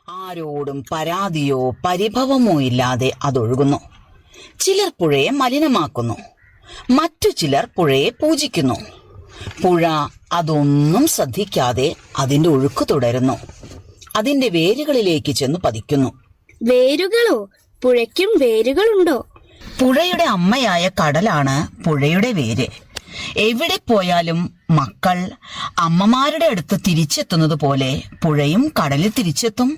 ആരോടും പരാതിയോ പരിഭവമോ ഇല്ലാതെ അതൊഴുകുന്നു. ചിലർ പുഴയെ മലിനമാക്കുന്നു, മറ്റു ചിലർ പുഴയെ പൂജിക്കുന്നു. പുഴ അതൊന്നും ശ്രദ്ധിക്കാതെ അതിന്റെ ഒഴുക്ക് തുടരുന്നു, അതിന്റെ വേരുകളിലേക്ക് ചെന്ന് പതിക്കുന്നു. വേരുകളോ? പുഴയ്ക്കും വേരുകളുണ്ടോ? പുഴയുടെ അമ്മയായ കടലാണ് പുഴയുടെ വേര്. എവിടെ പോയാലും മക്കൾ അമ്മമാരുടെ അടുത്ത് തിരിച്ചെത്തുന്നത് പോലെ പുഴയും കടലിൽ തിരിച്ചെത്തും.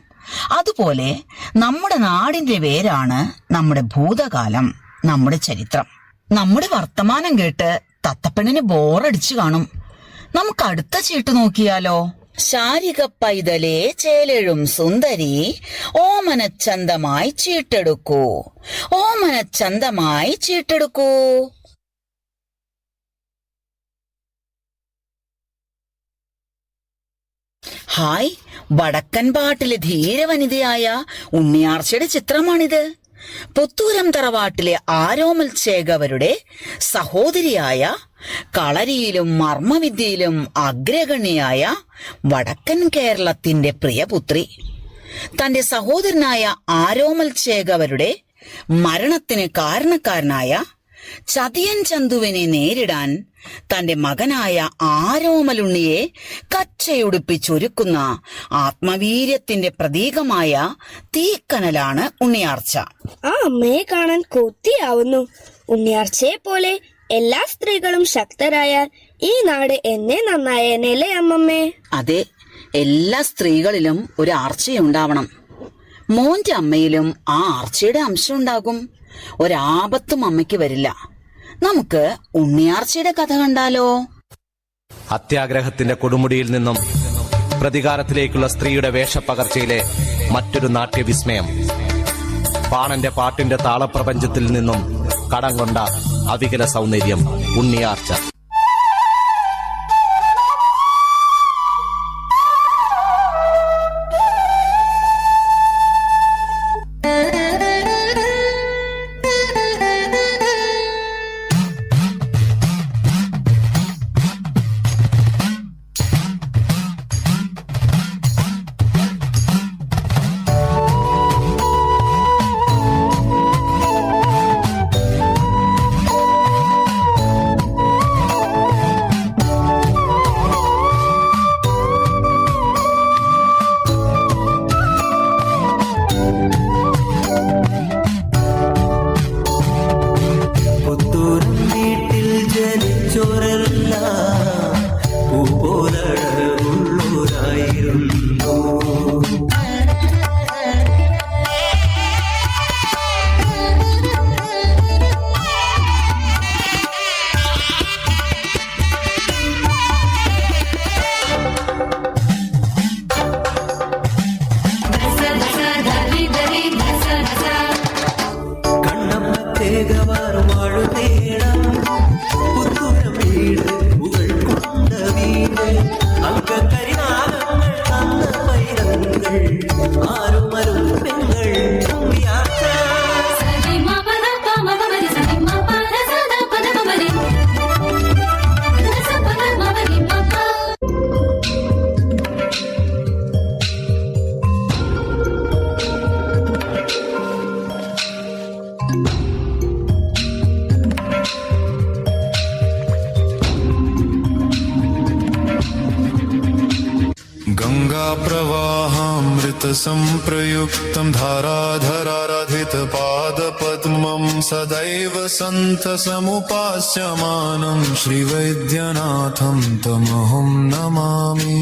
അതുപോലെ നമ്മുടെ നാടിന്റെ വേരാണ് നമ്മുടെ ഭൂതകാലം, നമ്മുടെ ചരിത്രം. നമ്മുടെ വർത്തമാനം കേട്ട് തത്തപ്പെണ്ണിന് ബോറടിച്ചു കാണും. നമുക്ക് അടുത്ത ചീട്ട് നോക്കിയാലോ? ശാരിക പൈതലേ ചേലെഴും സുന്ദരി, ഓമനച്ചന്തമായി ചീട്ടെടുക്കൂ, ഓമനച്ചന്തമായി ചീട്ടെടുക്കൂ. ഹായ്, വടക്കൻ പാട്ടിലെ ധീരവനിതയായ ഉണ്ണിയാർച്ചയുടെ ചിത്രമാണിത്. പുത്തൂരം തറവാട്ടിലെ ആരോമൽ ചേകവരുടെ സഹോദരിയായ, കളരിയിലും മർമ്മവിദ്യയിലും അഗ്രഗണ്യയായ വടക്കൻ കേരളത്തിന്റെ പ്രിയപുത്രി. തന്റെ സഹോദരനായ ആരോമൽ ചേകവരുടെ മരണത്തിന് കാരണക്കാരനായ ചതിയൻ ചന്തുവിനെ നേരിടാൻ തന്റെ മകനായ ആരോമലുണ്ണിയെ കച്ചയുടുപ്പിച്ചൊരുക്കുന്ന ആത്മവീര്യത്തിന്റെ പ്രതീകമായ തീക്കനലാണ് ഉണ്ണിയാർച്ച. ആ അമ്മയെ കാണാൻ കൊതിയാവുന്നു. ഉണ്ണിയാർച്ചയെ പോലെ എല്ലാ സ്ത്രീകളും ശക്തരായാൽ ഈ നാട് എന്നെ നന്നായേനല്ലേ അമ്മമ്മേ? അതെ, എല്ലാ സ്ത്രീകളിലും ഒരു ആർച്ചയുണ്ടാവണം. മോന്റെ അമ്മയിലും ആ ആർച്ചയുടെ അംശം ഉണ്ടാകും. ഒരാപത്തും അമ്മയ്ക്ക് വരില്ല. നമുക്ക് ഉണ്ണിയാർച്ചയുടെ കഥ കണ്ടാലോ? അത്യാഗ്രഹത്തിന്റെ കൊടുമുടിയിൽ നിന്നും പ്രതികാരത്തിലേക്കുള്ള സ്ത്രീയുടെ വേഷപ്പകർച്ചയിലെ മറ്റൊരു നാട്യവിസ്മയം. പാണന്റെ പാട്ടിന്റെ താളപ്രപഞ്ചത്തിൽ നിന്നും കടം കൊണ്ട അവികല സൗന്ദര്യം ഉണ്ണിയാർച്ച. संप्रयुक्तं धाराधराराधितपादपद्मं सदैव सन्थसमुपास्यमानं श्रीवैद्यनाथं तमहं नमामि.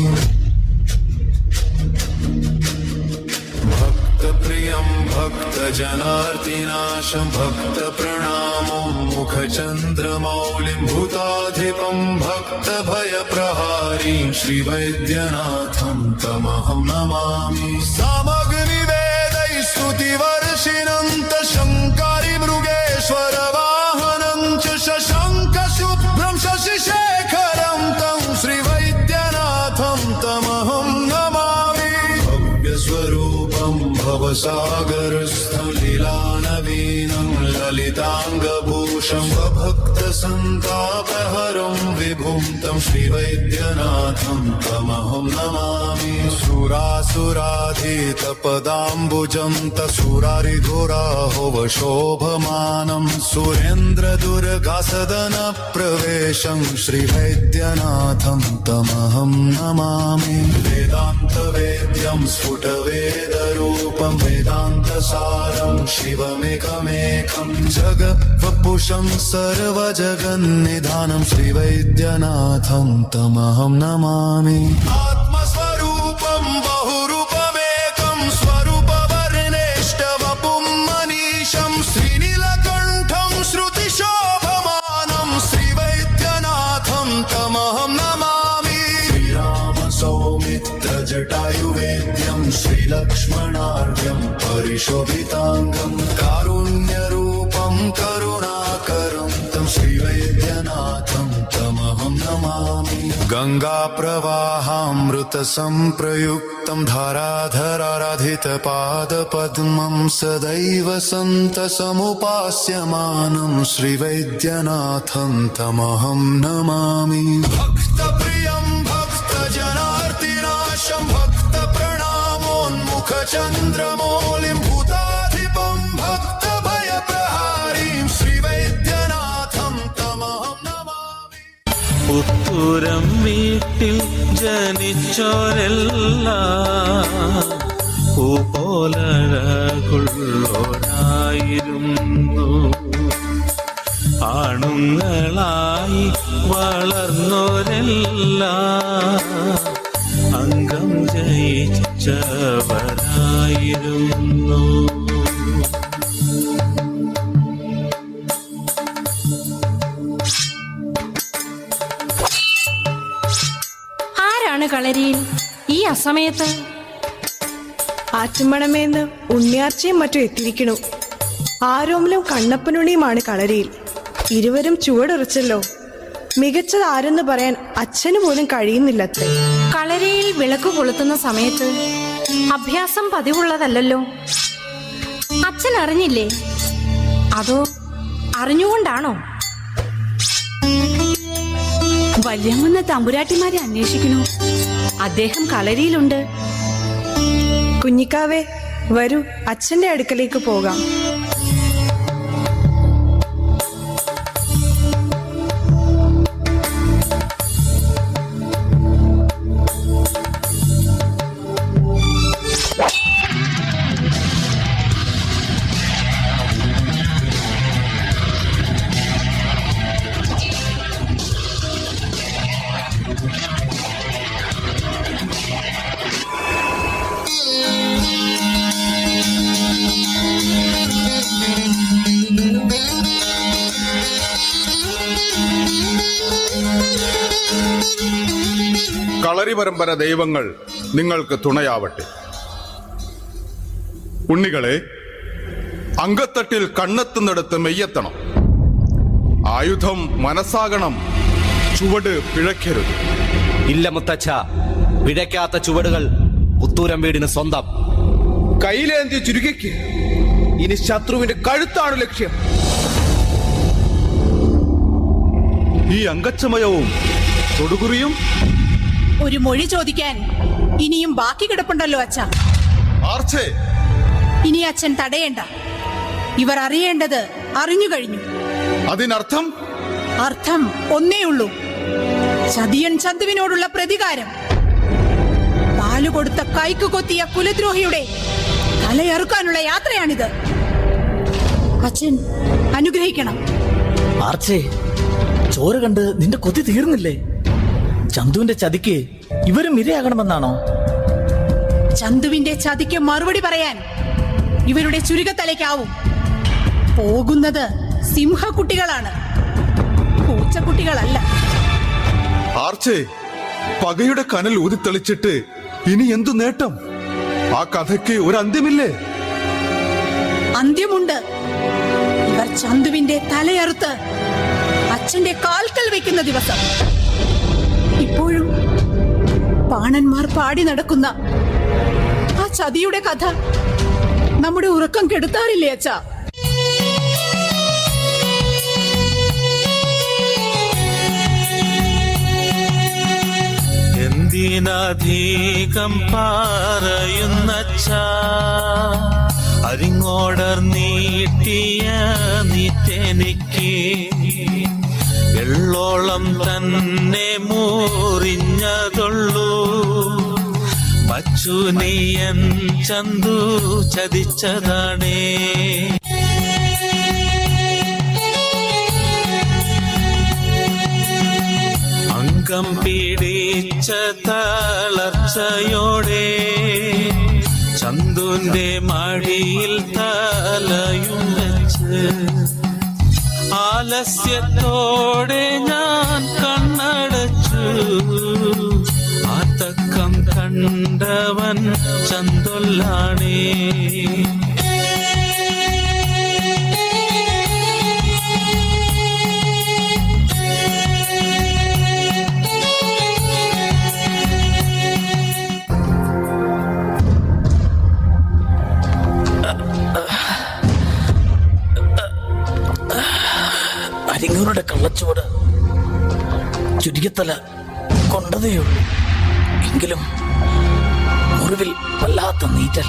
भक्तप्रियं भक्तजनार्तिनाशं भक्तप्रणामो मुखचन्द्रमौलिं भूताधिपं भक्तभयप्रहारी श्रीवैद्यनाथं तमहं नमामि. सामग्निवेदै स्तुतिवर्षिणं शङ्कारि मृगेश्वरवाहनं च शशङ्खशुभ्रं शशिशेखरं तं श्रीवैद्यनाथं तमहं नमामि. भव्यस्वरूपं रूपं भवसागरस्थलीलानवीनं ललिताङ्गभूषं भक्तसन्तापहरं विभुं तं श्रीवैद्यनाथं तमहं नमामि सुरासुराधितपदाम्बुजं तसुरारिधुराहोवशोभमानं सुरेन्द्रदुर्गासदनप्रवेशं श्रीवैद्यनाथं तमहं नमामि वेदान्तवेद्यं स्फुटवेदरूपं वेदान्तसारं शिवमेकमेकं जगद्वपुषं सर्वजगन्निधानं श्रीवैद्यनाथं तमहं नमामि आत्मस्वरूपं बहुरूपमेकं स्वरूपवर्णेष्टवपुं मनीषं श्रीनीलकण्ठं श्रुतिशोभमानं श्रीवैद्यनाथं तमहं नमामि श्रीरामसौमित्रजटायुवेद्यं श्रीलक्ष्मणार्यं परिशोभिताङ्गं कारुण्यरूपं करुणाकरं तं श्रीवैद्यनाथं तमहं नमामि गङ्गाप्रवाहामृतसम्प्रयुक्तं धाराधराराधितपादपद्मं सदैव सन्तसमुपास्यमानं श्रीवैद्यनाथं तमहं नमामि भक्तप्रियं भक्तजनार्तिनाशं भक्तप्रणामोन्मुखचन्द्रमौलिं भूताधिपं भक्तभयप्रहारीं श्रीवैद्यनाथं तमहं नमामि പുത്തൂരം വീട്ടിൽ ജനിച്ചോരെല്ലാം പൂപോലഴകുള്ളോരായിരുന്നു ആണുങ്ങളായി വളർന്നോരെല്ലാം അംഗം ജയിച്ചവരായിരുന്നു. ആരാണ് കളരിയിൽ ഈ അസമയത്ത്? ആറ്റുമണമേന്ന് ഉണ്ണിയാർച്ചയും മറ്റും എത്തിയിരിക്കണു. ആരോമലും കണ്ണപ്പനുണ്ണിയുമാണ് കളരിയിൽ. ഇരുവരും ചുവടുറച്ചല്ലോ. മികച്ചത് ആരെന്ന് പറയാൻ അച്ഛന് പോലും കഴിയുന്നില്ലത്രേ. കളരിയിൽ വിളക്ക് കൊളുത്തുന്ന സമയത്ത് അഭ്യാസം പതിവുള്ളതല്ലോ. അച്ഛൻ അറിഞ്ഞില്ലേ? അതോ അറിഞ്ഞുകൊണ്ടാണോ? വല്യമ്മ തമ്പുരാട്ടിമാരെ അന്വേഷിക്കണു. അദ്ദേഹം കളരിയിലുണ്ട്. കുഞ്ഞിക്കാവേ, വരൂ, അച്ഛന്റെ അടുക്കലേക്ക് പോകാം. കളരി പരമ്പര ദൈവങ്ങൾ നിങ്ങൾക്ക് തുണയാവട്ടെ. ഉണ്ണികളെ, അങ്കത്തട്ടിൽ കണ്ണെത്തുന്നിടത്ത് മെയ്യെത്തണം. ആയുധം മനസ്സാകണം, ചുവട് പിഴയ്ക്കരുത്. ഇല്ല മുത്തച്ഛ, പിഴയ്ക്കാത്ത ചുവടുകൾ പുത്തൂരം വീടിന് സ്വന്തം. കയ്യിലേന്തിയ ചുരുക്കിക്ക് ഇനി ശത്രുവിന്റെ കഴുത്താണ് ലക്ഷ്യം. ഈ അങ്കച്ചമയവും തൊടുകുറിയും ഒരു മൊഴി ചോദിക്കാൻ ഇനിയും ബാക്കി കിടപ്പുണ്ടല്ലോ അച്ഛ. ആർച്ചേ, ഇനി അച്ഛൻ തടയേണ്ട. ഇവർ അറിയേണ്ടത് അറിഞ്ഞു കഴിഞ്ഞു. അതിനർത്ഥം? അർത്ഥം ഒന്നേ ഉള്ളൂ: ചതിയൻ ചന്തുവിനോടുള്ള പ്രതികാരം. പാലു കൊടുത്ത കൈക്ക് കൊത്തിയ കുലദ്രോഹിയുടെ തലയറുക്കാനുള്ള യാത്രയാണിത്. അച്ഛൻ അനുഗ്രഹിക്കണം. ആർച്ചേ, ചോര കണ്ട് നിന്റെ കൊതി തീർന്നില്ലേ? ചന്തുവിന്റെ ചതിക്ക് ഇവരും ഇരയാകണമെന്നാണോ? ചന്തുവിന്റെ ചതിക്ക് മറുപടി പറയാൻ ഇവരുടെ ചുരുക്കത്തലയ്ക്കാവും. പോകുന്നത് സിംഹക്കുട്ടികളാണ്, പൂച്ചക്കുട്ടികളല്ല. ആർച്ചേ, പകയുടെ കനൽ ഊതിത്തെളിച്ചിട്ട് ഇനി എന്തു നേട്ടം? ആ കഥയ്ക്ക് ഒരു അന്ത്യമില്ലേ? അന്ത്യമുണ്ട്. ഇവർ ചന്തുവിന്റെ തലയറുത്ത് അച്ഛന്റെ കാൽക്കൽ വെക്കുന്ന ദിവസം. ഇപ്പോഴും പാണന്മാർ പാടി നടക്കുന്ന ആ ചതിയുടെ കഥ നമ്മുടെ ഉറക്കം കെടുത്താറില്ലേ അച്ഛാ? എന്തിനധികം പറയുന്നച്ഛാ, അരിങ്ങോടർ നീട്ടിയ നീറ്റെനിക്ക് എള്ളോളം തന്നെ മുറിഞ്ഞതുള്ളൂ. മച്ചുനിയൻ ചന്തു ചതിച്ചതാണേ. അംഗം പിടിച്ച തളർച്ചയോടെ ചന്തുന്റെ മടിയിൽ തലയും വെച്ച് ആലസ്യത്തോടെ ഞാൻ കണ്ണടച്ചു. ആ തക്കം കണ്ടവൻ ചന്തൊല്ലാണേ. അരിങ്ങൂരുടെ കള്ളച്ചോട് ചുരുക്കത്തല കൊണ്ടതേയുള്ളൂ. എങ്കിലും മുറിവിൽ വല്ലാത്ത നീറ്റൽ.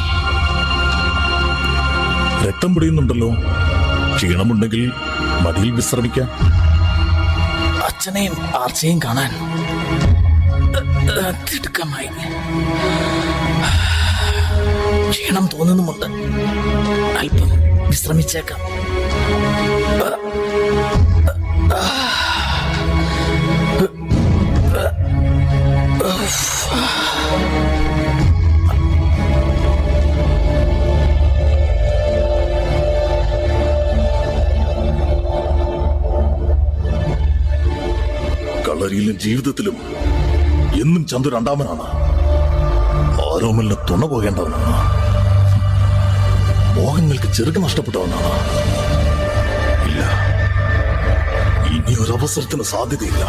രക്തം പിടിയുന്നുണ്ടല്ലോ. ക്ഷീണമുണ്ടെങ്കിൽ മടിയിൽ വിശ്രമിക്കാം. അച്ഛനെയും ആർച്ചയും കാണാൻ തിടുക്കമായി. ക്ഷീണം തോന്നുന്നുമുണ്ട്. അല്പം വിശ്രമിച്ചേക്കാം. കളരിയിലും ജീവിതത്തിലും എന്നും ചന്തു രണ്ടാമനാണ്. ആരോമലിന് തുണ പോകേണ്ടവനാണ്. മോഹങ്ങൾക്ക് ചെറുക്ക് നഷ്ടപ്പെട്ടവനാണ്. ഇല്ല, ഇനി ഒരവസരത്തിന് സാധ്യതയില്ല.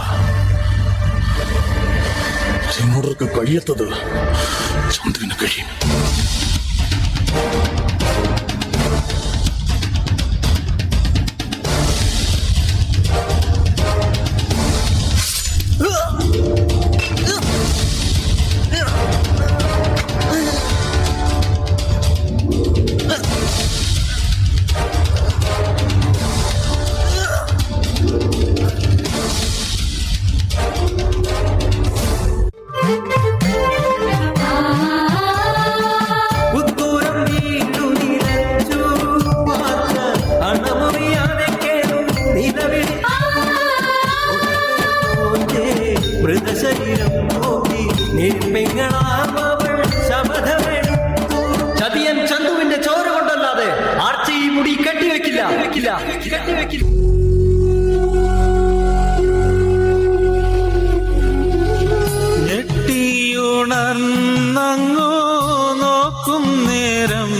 ഇങ്ങോട്ടർക്ക് കഴിയാത്തത് ചന്തുവിന് കഴിയും. ചതിയൻ ചന്തുവിന്റെ ചോര കൊണ്ടല്ലാതെ ആർച്ചി ഈ മുടി കെട്ടിവെക്കില്ല. ഞെട്ടിയുണർന്നങ്ങോ നോക്കും നേരം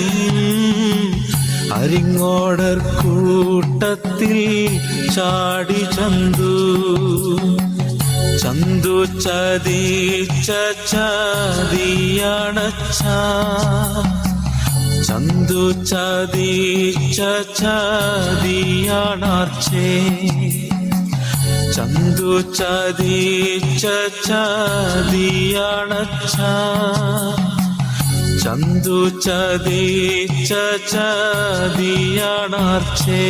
അരിങ്ങോടർ കൂട്ടത്തിൽ ചാടി ചന്തു. ചന്തു ചതിച്ച ചതിയാണച്ഛാ. ചന്തു ചതിച്ച ചതിയാണാർച്ചേ. ചന്തു ചതിച്ച ചതിയാണച്ഛാ. ചന്തു ചതിച്ച ചതിയാണാർച്ചേ.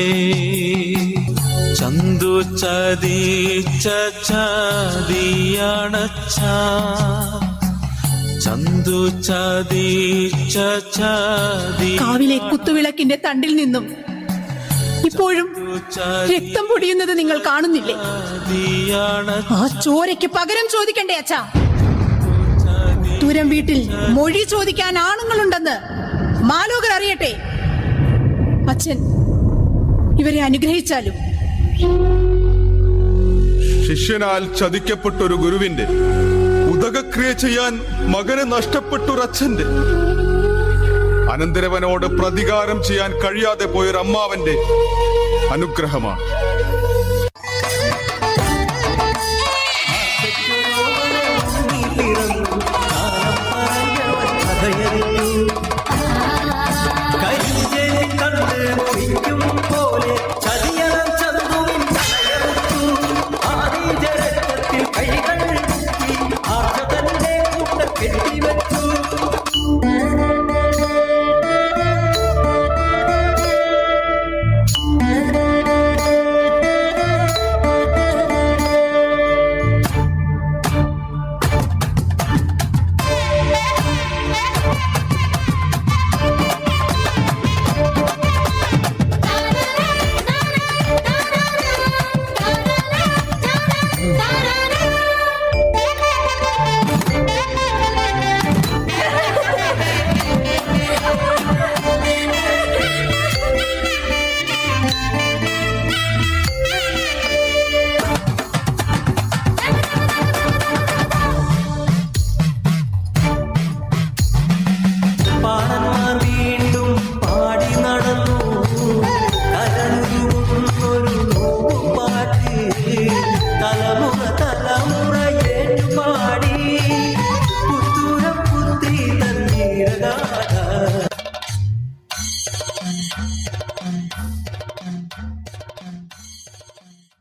ചന്തു ചതിച്ച ചതിയാണച്ഛാ. ചന്തു ചതിച്ച ചതി. കാവിലെ കുത്തുവിളക്കിന്റെ തണ്ടിൽ നിന്നും ഇപ്പോഴും രക്തം പൊടിയുന്നത് നിങ്ങൾ കാണുന്നില്ലേ? ആ ചോരയ്ക്ക് പകരം ചോദിക്കണ്ടേ അച്ഛാ? തുരം വീട്ടിൽ മൊഴി ചോദിക്കാൻ ആണുങ്ങളുണ്ടെന്ന് മാലോകർ അറിയട്ടെ. അച്ഛൻ ഇവരെ അനുഗ്രഹിച്ചാലും. ശിഷ്യനാൽ ചതിക്കപ്പെട്ടൊരു ഗുരുവിന്റെ ഉദകക്രിയ ചെയ്യാൻ മകനെ നഷ്ടപ്പെട്ടൊരച്ഛന്റെ അനന്തരവനോട് പ്രതികാരം ചെയ്യാൻ കഴിയാതെ പോയൊരു അമ്മാവന്റെ അനുഗ്രഹമാണ്.